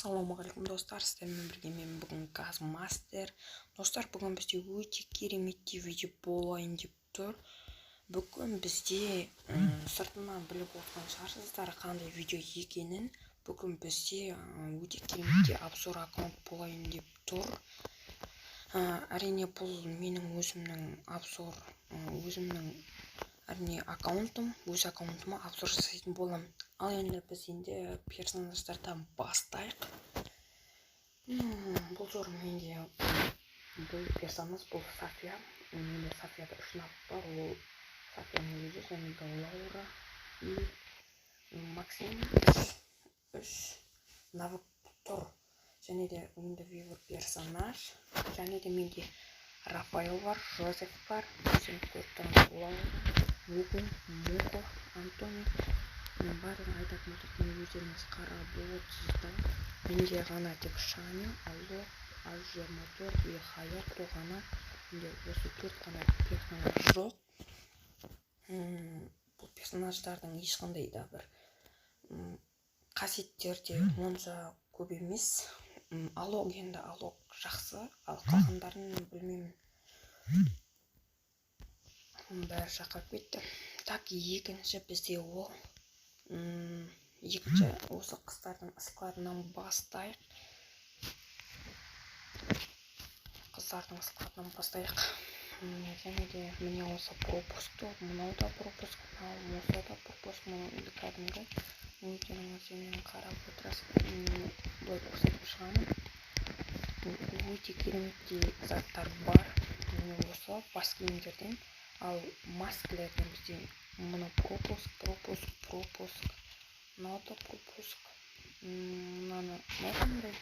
Ассалаумағалейкум достар, сіздермен бірге мен бүгін Газмастер. Достар, бүгін бізде өте кереметтей видео болайын деп тұр. Бүгін бізде сыртынан біліп отырған шығарсыздар қандай видео екенін. Бүгін бізде өте кереметтей обзор аккаунт болайын деп тұр. Әрине бұл менің өзімнің обзор, әрине аккаунтым, өз аккаунтыма обзор жасайтын боламын. Ал енді біз персонаждардан бастайық. Бұл зор менде бұл персонаж, бұл София. Менде Софияда 3 навык бар. Ол Софияның өзі, және де Лаура и Максим 3 навык тұр. Және де менде вивер персонаж. Және де менде Рафаэл бар, Жозеф бар, Лаура, Муку, Антони. Мен барлығын айтатын отырған өздеріңіз қарап отырсыздар. Менде ғана тек Шаня, Алло, Аз-24 и Хаято ғана. Менде осы 4 қана персонаж жоқ. Бұл персонаждардың ешқандай да бір қасиеттерде онша көп емес. Алло енді Алло жақсы, ал қалғандарын білмеймін. Бәрі жаққа кетті. Так, екінші бізде ол екінші осы қыздардың ысқыларынан бастайық. Және де міне осы пропуск, мынау да пропуск, осы да пропуск, мынау кәдімгі. Өздеріңіз менің қарап отырасыз. Былай көрсетіп шығамын. Өте кереметтей заттар бар. Міне осы бас киімдерден. Ал маскілерден бізде мына пропуск. Мынау да пропуск. Мынау қандай?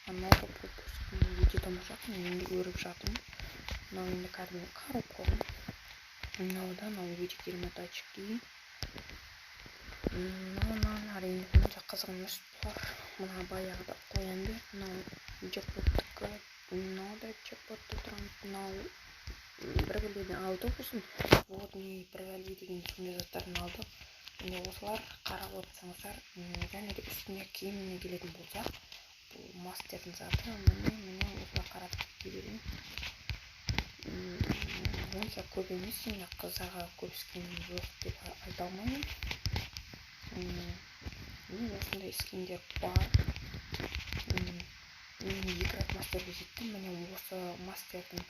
Мынау да пропуск. Өте тамаша, мен де көріп жатырмын. Мынау енді кәдімгі коробка. Мынау да өте керемет очки. Мынау әрине мұнша қызық емес бар. Мына баяғыда қоянды. Мынау джекпоттікі. Мынау да джекпотты тұрған. Мынау бір бәледен алды болсын. Вот не бір бәле деген сондай заттарын алды. Міне осылар қарап отырсаңыздар. Және де үстіне киіміне келетін болсақ, бұл мастердің заты. Міне осылар қарап келетін. Онша көп емес, енді қызаға көп скинім жоқ деп айта алмаймын. Міне осындай скиндер бар. Мен 2 рет мастерге жеттім. Міне осы мастердің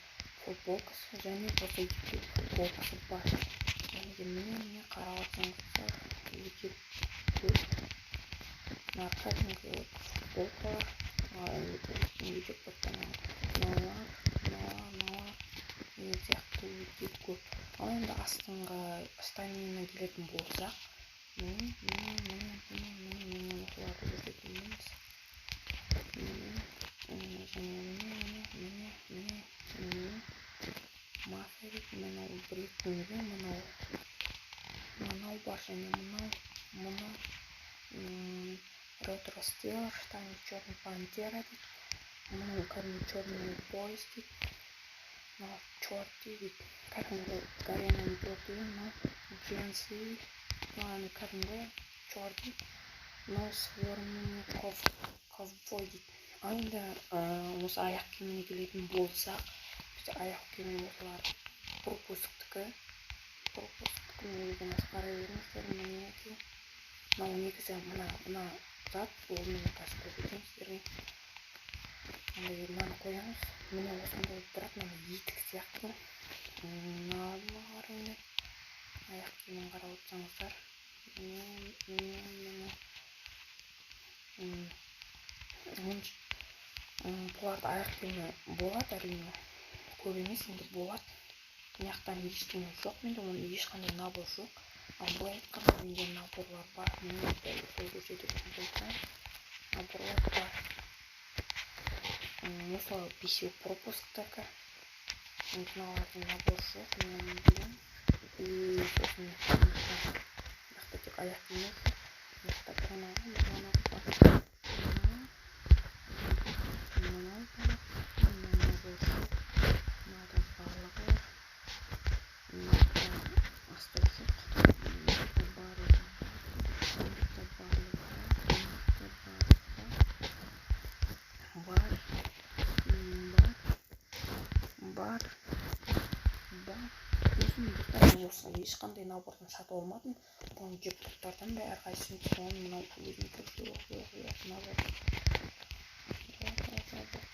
футболкасы және осы футболкасы бар. Және де міне қарап отырсаңыздар, өте көп кәдімгі футболкалар. Өте көп мыналар сияқты өте көп. Ал енді астыңғы станина келетін болсақ, міне осыларды көрсетеміз. Міне Маферик, мынау Брикунге, мынау бар, және мынау Ретро Стеллар, Штайнер Черный Пантера дейді. Мынау кәдімгі Черный Поезд дейді. Мынау Чорти дейді. Кәдімгі Гаренаның Тоты, мынау Дженси, мынау кәдімгі Чорти. Мынау Свормен Ковбой дейді. Ал енді осы аяқ киіміне келетін болсақ, бізде аяқ киімі осылар пропусктікі. Негізін қарай беріңіздер. Мынау негізі мына зат, ол мені қазір көрсетемін сіздерге. Мынаны қоямыз. Міне осындай тұрады, мына етік сияқты. Мынаны қарайын. Аяқ киімін қарап отырсаңыздар. Бұларды аяқ киімі болады, әрине. Көп емес, енді болады. Мияқтан ештеңе жоқ, менде оның ешқандай набор жоқ. Ал былай айтқанда менде наборлар бар. Міне дәл көрсететін болса, наборлар бар. Мысалы 5 пропусктікі. Мыналардың набор жоқ, мен білем. И сосын мияқта тек аяқ киімі жоқ. Мияқта мынау бар. осыны ешқандай набордан сатып алмадым. Бұны джекпоттардан да әрқайсысын соны мынау өзімді набор.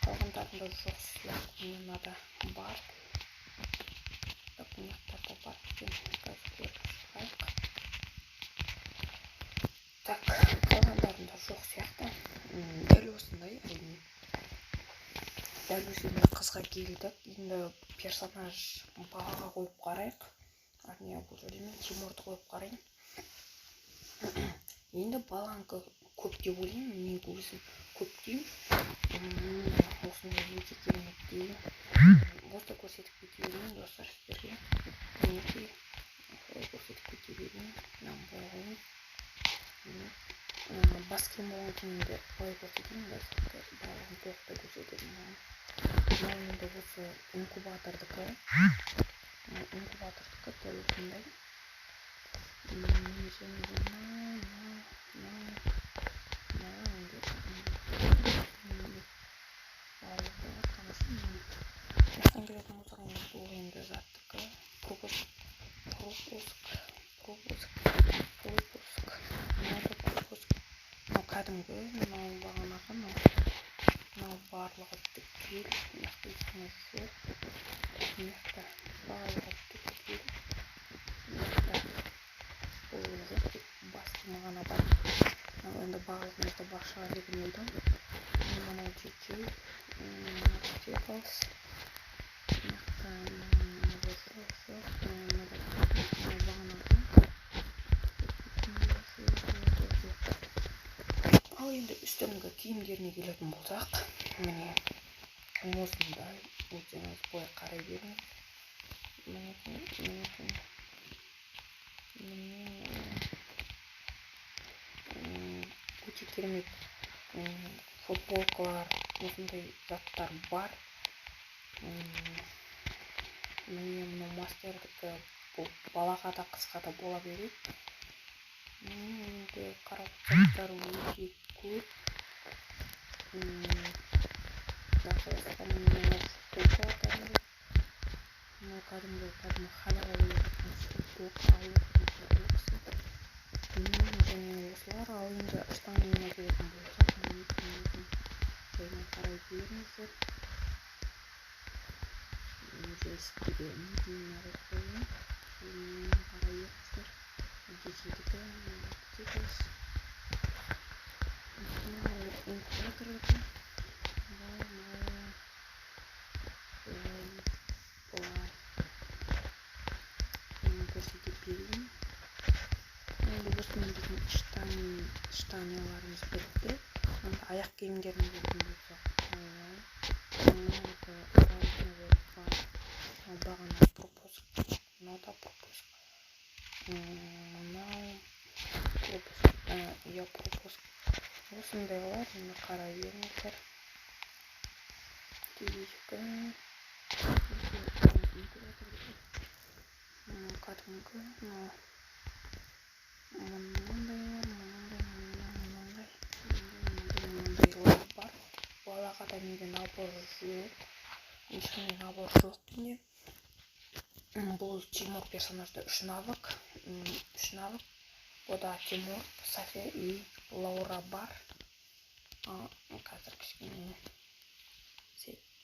Қалғандарында жоқ сияқты мынада бар. Документтарда бар екен. Қазір көріп шығайық. Так, қалғандарында жоқ сияқты. Дәл осындай әрине. Дәл осындай қызға келдік. Енді персонаж балаға қойып қарайық. Не бұл жерде мен Тимурды қойып қарайын. Енді балаңқы көп деп ойлаймын. Мен өзім көп деймін. Осындай өте керемет деймін. Осы көрсетіп кете берейін достар сіздерге. Мінекей көрсетіп кете берейін. Бас киім болған киімді былай көрсетейін. Барлығын толықтай көрсетемін. Мынау енді осы инкубатордікі. Инкубатордікі дәл осындай. Жақтан келетін болсақ енді бұл енді заттікі. Пропуск. Мынау кәдімгі, мынау бағанағы, мынау барлығы тікел. Мынақты ешкіміз жоқ. Мынақты барлығы тікел. Мынақты бұл жоқ деп бас киімі ғана бар. Мынау енді барлығымызды бар шығар деп ойлаймын. Мынау чечей, стеклс. Ал енді үстіңгі киімдеріне келетін болсақ, міне осындай өздеріңіз былай қарай беріңіз. Өте керемет футболкалар, осындай заттар бар. Міне мынау мастердікі, бұл балаға да қысқа да бола береді. Енді қарап тұрсаңыздар өте көп. Мынау кәдімгі халява беретін футболка және осылар. Ал енді штанына келетін болсақ, жайына қарай беріңіздер. Жестігі мынау қойын. Қарай беріңіздер. Десетігі, стеклс. Инкубатордікі. Көрсетіп берейін. Енді осымен біздің штанеларымыз бітті. Аяқ киімдеріне келетін болсақ. Бағана пропуск. Мынау да пропуск. Мынау пропуск. Осындайлар енді қарай беріңіздер. Кәдімгі мынандайлар бар. Балаға да менде набор жоқ. Ешқандай набор жоқ менде. Бұл Тимур персонажда 3 навык. Ода Тимур, София и Лаура бар. Қазір кішкене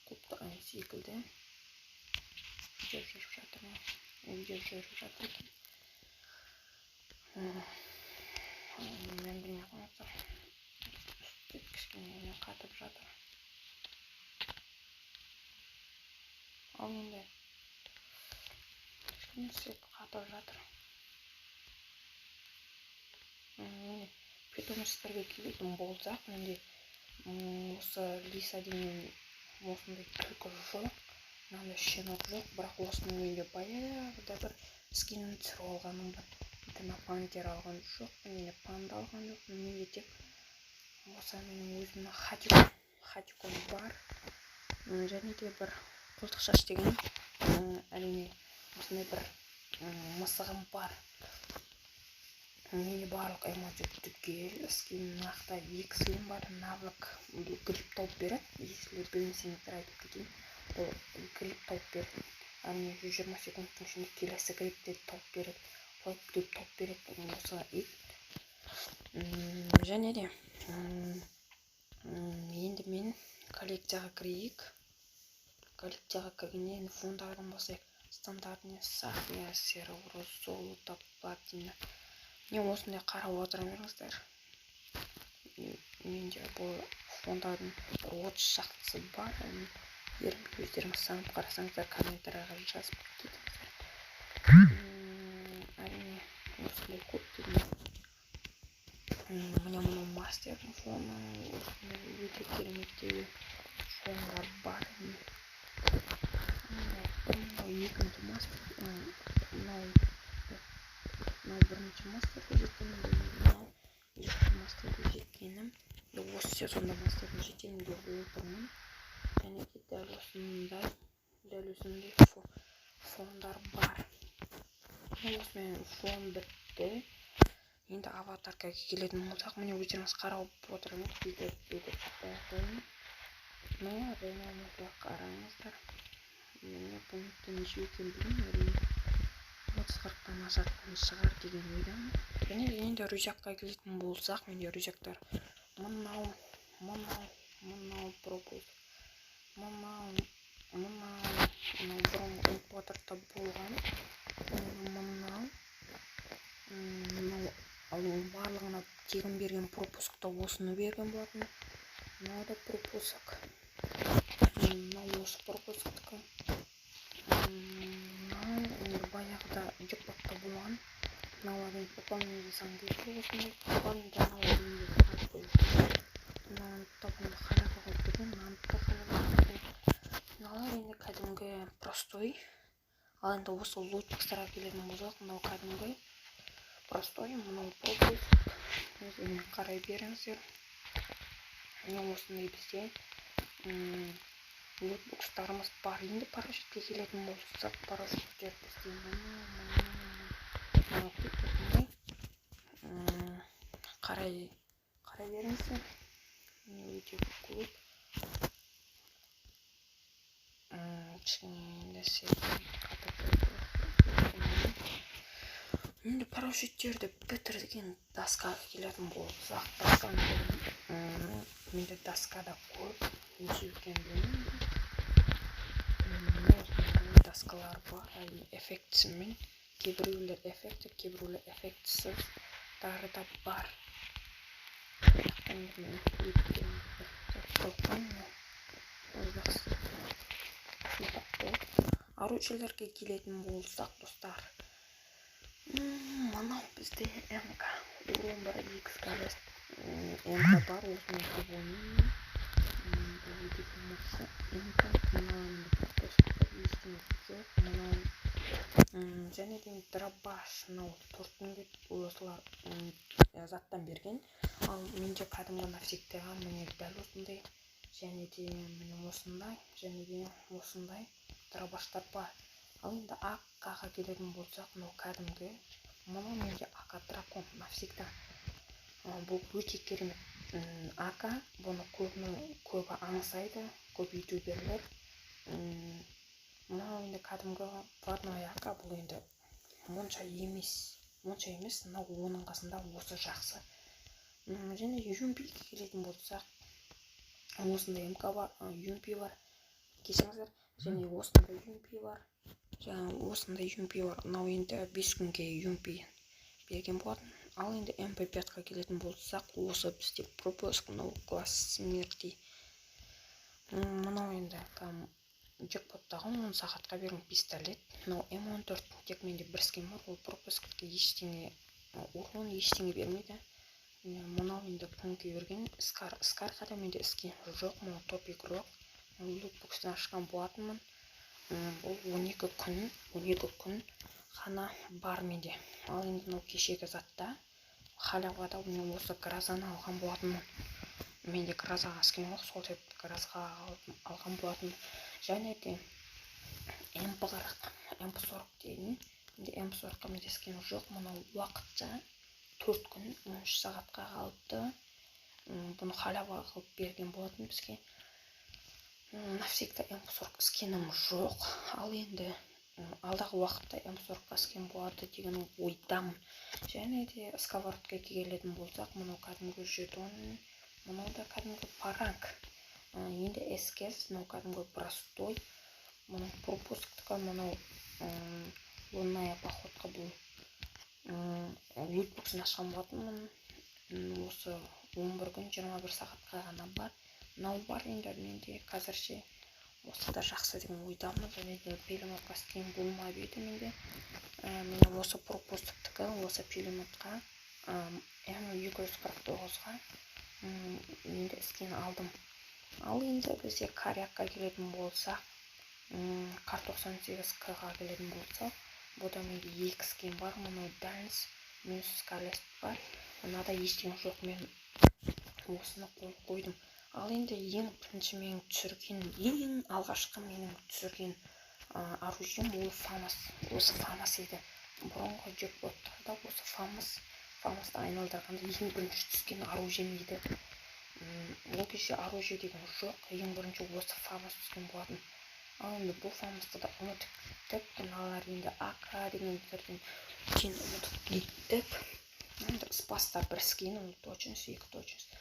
көп тұрған секілді. Видео жүріп жатыр екен. Мен білмей қоймапсыр. Кішкене қатып жатыр. Ал енді кішкене свет қатып жатыр. Питомецтерге келетін болсақ, менде осы Лиса деген осындай түлкі жоқ. Мынандай щенок жоқ, бірақ осының менде баяғыда бір скинін түсіріп алғаным бар. Мына пантер алған жоқ, менде панда алған жоқ. Менде тек осы менің өзімнің хатиком бар. Және де бір қолтық шаш деген әрине осындай бір мысығым бар. Менде барлық эмоджи түгел. Скин нақта 2 скин бар. Навык грипп тауып береді. Если білмесеңіздер айтып кетейін. Бұл грипп тауып береді. әрине 120 секундтың ішінде келесі грипте топ береді, грип топ береді осы ит. Және де енді мен коллекцияға кірейік. Коллекцияға кіргеннен фондарын болсақ, стандартный сахия, серебро, золото, платина. Не осындай қарап отыра беріңіздер. Менде бұл фондардың 30 шақтысы бар. Өздеріңіз санап қарасаңыздар, комментарияға жазып кетіңіздер. Әрине осындай көптеген мына мастердің фоны, өте кереметтеу фондар бар. Екінші мастер, бірінші мастерге жеткенім, екінші мастерге жеткенім, осы сезонда мастерге жетемін деп отырмын. Және де дәл осындай фондар бар. Осымен фон бітті. Енді аватаркаға келетін болсақ, міне өздеріңіз қарап отырмын. Бүйтіп міне рейномға қараңыздар. Міне пунктті неше екен білмеймін. 30-40-тан асатын шығар деген ойдамын. Және де енді рюкзакқа келетін болсақ, менде рюкзактар мынау пропуск, мынау бұрын импортерда болған, мынау барлығына тегін берген пропускта осыны берген болатын. Мынау да пропуск, мынау осы пропусктікі, мынау баяғыда джекпотта болған. Мыналардың пополнение жасаған кезде осындай пополнение табынды халяваға қойып берген, нанды халяваға қойып берген. Мыналар енді кәдімгі простой. Ал енді осы лутбокстарға келетін болсақ, мынау кәдімгі простой, мынау пропуск. Өзімен қарай беріңіздер. Осындай бізде лутбокстарымыз бар. Енді парашютке келетін болсақ, парашюттер бізде қарай беріңіздер. Өте көп. Енді парашюттерді бітірген доскаға келетін болсақ, менде доскада көп, неше екен білмеймін. Доскалар бар, эффектісімен, кейбіреулер эффекті, кейбіреулер эффектісіз тағы да бар. Аручыларға келетін болсақ, достар, мынау бізде МК, урон бар, X-калес МК бар, осымен көп ойнаймын. Және де драбаш, мынау тортынбет осылар заттан берген. Ал менде кәдімгі навсектіға міне дәл осындай, және де міне осындай, және де осындай драбаштар бар. Ал енді АК-ға келетін болсақ, мынау кәдімгі, мынау менде АК дракон навсекті. Бұл өте керемет АК, бұны көбі аңсайды, көп ютуберлер. Мынау енді кәдімгі платной АК, бұл енді монша емес, мынау оның қасында осы жақсы. Және юмпиге келетін болсақ, осындай МК бар, юмпи бар, кесіңіздер, және осындай юмпи бар, мынау енді 5 күнге юмпи берген болатын. Ал енді МП5-қа келетін болсақ, осы бізде пропуск, мынау класс смерти. Мынау енді джекпоттағы 10 сағатқа берген пистолет. Мынау М14, тек менде бір скин бар, ол пропускке урон ештеңе бермейді. Мынау енді күнге берген скарға да менде скин жоқ, мынау топ игрок. Лутбокстан ашқан болатынмын. Ол 12 күн ғана бар менде. Ал енді мынау кешегі затта халявада осы гразаны алған болатынмын. Менде гразаға скин жоқ, сол деп гразаға алған болатынмын. Және де MP40 дейін. MP40-қа менде скин жоқ, мынау уақытша 4 күн 13 сағатқа қалыпты. Бұны халява қылып берген болатын бізге. Навсекті MP40 скинім жоқ. Ал енді алдағы уақытта М40-ға скен болады деген ойдамын. Және де сковородкаға келетін болсақ, мынау кәдімгі жетон, мынау да кәдімгі паранг. Енді эскез, мынау кәдімгі простой, мынау пропусктікі, мынау лунная походка бұл лутбоксын ашқан болатынмын. Осы 11 күн 21 сағатқа ғана бар. Мынау бар енді менде қазірше. Осы да жақсы деген ойдамын. Және де перемотқа скен болмап еді менде. Міне осы пропусктікі, осы перемотқа М249-ға енді скен алдым. Ал енді бізде Карьякқа келетін болсақ, Кар 98К-ға келетін болсақ, бұда менде 2 скен бар. Мұны дәліз минус скалест бар. Мынада ештеңе жоқ, мен осыны қойдым. Ал енді ең бірінші менің түсірген, ең алғашқы менің түсірген оружием ол фамас. Осы фамас еді. Бұрынғы джекпоттарда осы фамасты айналдырғанда ең бірінші түскен оружием еді. Ол кезде оружие деген жоқ, ең бірінші осы фамас түскен болатын. Ал енді бұл фамасты да ұмытып кеттік. Мыналар енді АК дегендерден кейін ұмытып кеттік. Енді спаста бір скен, ол точность, 2 точность.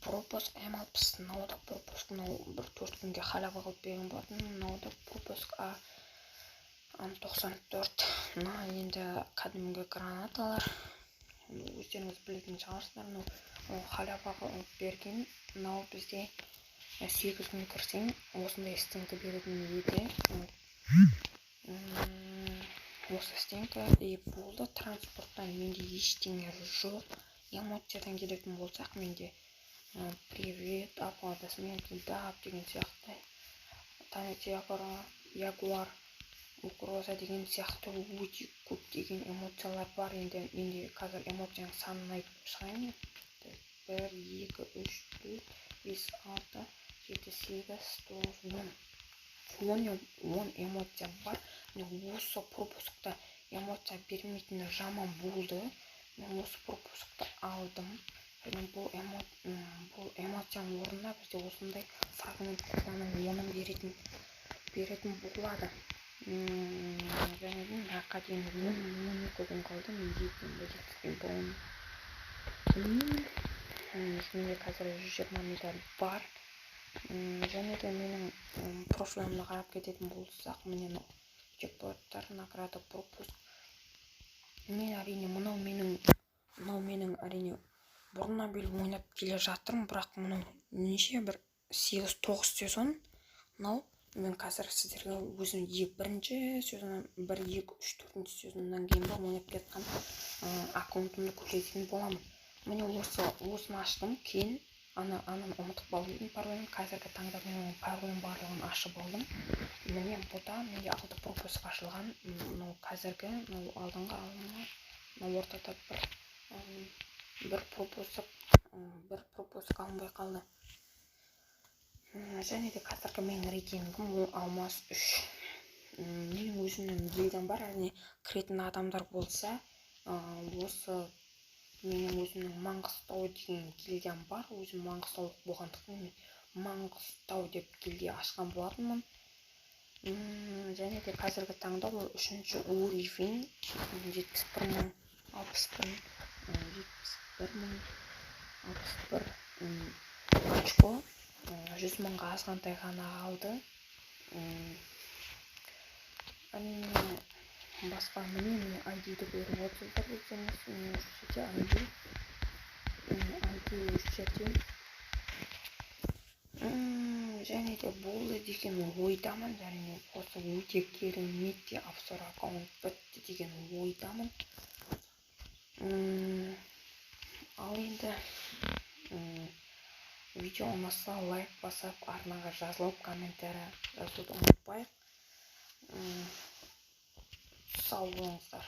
Пропуск М60, мынау да пропуск, мынау бір 4 күнге халява қылып берген болатын. Мынау да пропуск М94. Мына енді кәдімгі гранаталар. Өздеріңіз білетін шығарсыздар, мынау халява қылып берген. Мынау бізде 8 күн кірсең осындай стенка беретін еді. Осы стенка болды. Транспорттан менде ештеңе жоқ. Эмоциядан келетін болсақ, менде привет, аплодисменты, дап деген сияқты, танец ягуар, угроза деген сияқты өте көптеген эмоциялар бар. Енді менде қазір эмоцияның санын айтып шығайын. 1, 2, 3, 4, 5, 6, 7, 8, 9, 10 эмоция бар. Осы пропускта эмоция бермейтіні жаман болды. Мен осы пропускты алдым. Бұл эмоцияның орнына бізде осындай фрагмент қолданып оның беретін болады. Және де мынаққа дейін 12 күн қалды. Мен жеткізген болуым. Менде қазір 120 медаль бар. Және де менің профилімді қарап кететін болсақ, міне джекпоттар, награда, пропуск. Мен әрине мынау менің әрине бұрыннан бері ойнап келе жатырмын, бірақ мұның неше бір 8-9 сезон. Мынау мен қазір сіздерге өзім бірінші сезоннан 1, 2, 3, 4 сезоннан кейін ойнап кеткен аккаунтымды көрсететін боламын. Міне осыны аштым, кейін ананы ұмытып қалдым паролін. Қазіргі таңда мен паролін барлығын ашып алдым. Міне бұда менде 6 пропуск ашылған. Мынау қазіргі, мынау алдыңғы мынау ортада бір пропуск алынбай қалды. Және де қазіргі менің рейтингім ол алмаз 3. Менің өзімнің гильдиям бар, әрине кіретін адамдар болса, осы менің өзімнің Маңғыстау деген гильдиям бар. Өзім Маңғыстаулық болғандықтан мен Маңғыстау деп гильдия ашқан болатынмын. Және де қазіргі таңда ол 3-ші уровень, 71 очко, 100 мыңға азғантай ғана қалды. Басқа міне ID-ді көріп отырсыздар, өздеріңіз университетте ID осы жерде. Және де болды деген ойдамын. Және осы өте керемет те обзор аккаунт бітті деген ойдамын. Ал енді видео ұнаса лайк басып, арнаға жазылып, комментарий жазуды ұмытпайық. Сау болыңыздар.